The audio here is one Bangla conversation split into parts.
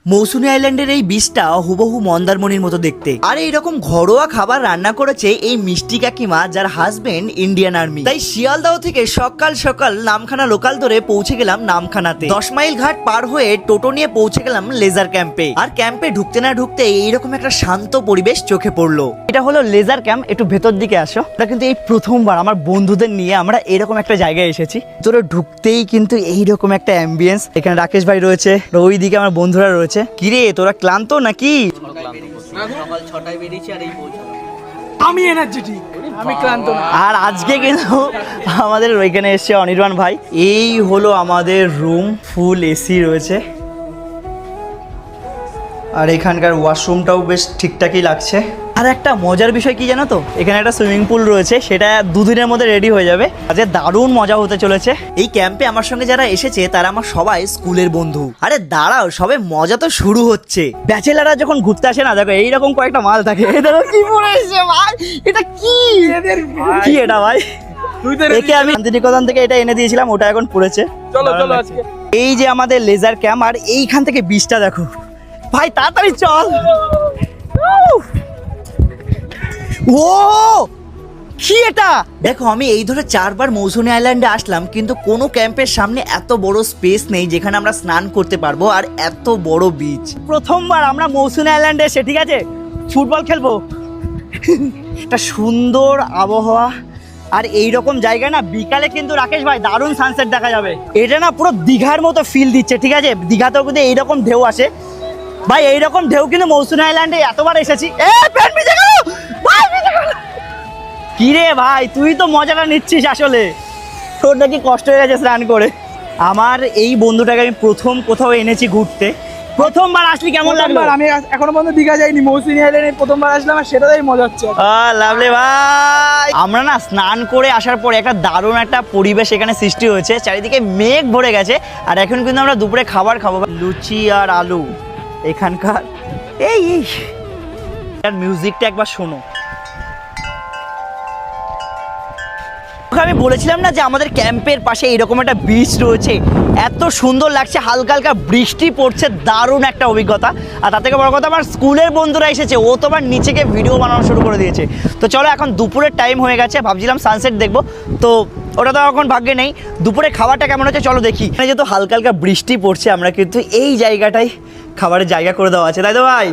মৌসুমী আইল্যান্ডের এই বীজটা হুবহু মন্দারমণির মতো দেখতে। আর এইরকম ঘরোয়া খাবার রান্না করেছে এই মিষ্টি কাকিমা, যার হাজবেন্ড ইন্ডিয়ান আর্মি। তাই শিয়ালদাহ থেকে সকাল সকাল নামখানা লোকাল ধরে পৌঁছে গেলাম নামখানাতে। 10 মাইল ঘাট পার হয়ে টোটো নিয়ে পৌঁছে গেলাম লেজার ক্যাম্পে। আর ক্যাম্পে ঢুকতে না ঢুকতে এইরকম একটা শান্ত পরিবেশ চোখে পড়লো। এটা হলো লেজার ক্যাম্প, একটু ভেতর দিকে আসো। এটা কিন্তু এই প্রথমবার আমার বন্ধুদের নিয়ে আমরা এরকম একটা জায়গায় এসেছি। তোরা ঢুকতেই কিন্তু এইরকম একটা অ্যাম্বিয়েন্স। এখানে রাকেশ ভাই রয়েছে, ওই দিকে আমার বন্ধুরা রয়েছে। কিরে তোরা ক্লান্ত নাকি? সকাল 6টায় বেরিয়েছি আর এই পৌঁছালাম। আমি এনার্জেটিক, আমি ক্লান্ত না। আর আজকে কিন্তু আমাদের ওইখানে এসছে অনির্বাণ ভাই। এই হলো আমাদের রুম, ফুল এসি রয়েছে। আর এখানকার ওয়াশরুমটাও বেশ ঠিকঠাকই লাগছে। আর একটা মজার বিষয় কি জানো তো, এখানে একটা সুইমিং পুল রয়েছে, সেটা 2 দিনের মধ্যে রেডি হয়ে যাবে। আজকে দারুণ মজা হতে চলেছে। এই ক্যাম্পে আমার সঙ্গে যারা এসেছে তারা আমার সবাই স্কুলের বন্ধু। আরে দাঁড়াও, সবে মজা তো শুরু হচ্ছে। ব্যাচেলাররা যখন ঘুরতে আসে না, দেখো এইরকম কয়েকটা মাল থাকে। দেখো কি পরে এসেছে ভাই, এটা কি কি এটা ভাই? একে আমি শান্তিনিকেতন থেকে এটা এনে দিয়েছিলাম, ওটা এখন পড়েছে। চলো চলো আজকে এই যে আমাদের লেজার ক্যাম্প, আর এইখান থেকে বীজটা দেখো ভাই, তাড়াতাড়ি চল। ও কি এটা দেখো, আমি এই ধরে 4 বার মৌসুমী আইল্যান্ডে আসলাম, কিন্তু কোনো ক্যাম্পের সামনে এত বড় স্পেস নেই যেখানে আমরা স্নান করতে পারবো, আর এত বড় বিচ। প্রথমবার আমরা মৌসুমী আইল্যান্ডে এসে, ঠিক আছে, ফুটবল খেলবো। একটা সুন্দর আবহাওয়া, আর এইরকম জায়গায় না বিকালে কিন্তু রাকেশ ভাই দারুণ সানসেট দেখা যাবে। এটা না পুরো দীঘার মতো ফিল দিচ্ছে, ঠিক আছে। দীঘাতেও কিন্তু এইরকম ঢেউ আসে ভাই, এইরকম ঢেউ কিন্তু মৌসুমী আইল্যান্ডে এতবার এসেছি। কি রে ভাই, তুই তো মজাটা নিচ্ছিস, আসলে তোর নাকি কষ্ট হয়ে গেছে স্নান করে। আমার এই বন্ধুটাকে আমি প্রথম কোথাও এনেছি ঘুরতে। প্রথমবার আসলি কেমন লাগলো? আমি এখনো পর্যন্ত দীঘা যাইনি, মৌসুমী আইল্যান্ডে প্রথমবার আসলাম, আর সেটাই মজা হচ্ছে। লাভলি ভাই, আমরা না স্নান করে আসার পরে একটা দারুণ একটা পরিবেশ এখানে সৃষ্টি হয়েছে। চারিদিকে মেঘ ভরে গেছে, আর এখন কিন্তু আমরা দুপুরে খাবার খাবো, লুচি আর আলু এখানকার। এই মিউজিকটা একবার শোনো। আমি বলেছিলাম না যে আমাদের ক্যাম্পের পাশে এরকম একটা বিচ রয়েছে, এত সুন্দর লাগছে, হালকা হালকা বৃষ্টি পড়ছে, দারুণ একটা অভিজ্ঞতা। আর তার থেকে বড় কথা, আমার স্কুলের বন্ধুরা এসেছে, ও তো আবার নিচে গিয়ে ভিডিও বানানো শুরু করে দিয়েছে। তো চলো, এখন দুপুরের টাইম হয়ে গেছে, ভাবছিলাম সানসেট দেখবো, তো ওটা তো এখন ভাগ্যে নেই। দুপুরে খাবারটা কেমন হচ্ছে চলো দেখি। যেহেতু হালকা হালকা বৃষ্টি পড়ছে, আমরা কিন্তু এই জায়গাটাই খাবারের জায়গা করে দেওয়া আছে, তাই তো ভাই?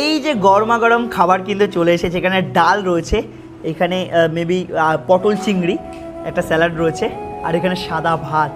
এই যে গরমা গরম খাবার কিন্তু চলে এসেছে। এখানে ডাল রয়েছে, এখানে মেবি পটল চিংড়ি, একটা স্যালাড রয়েছে, আর এখানে সাদা ভাত।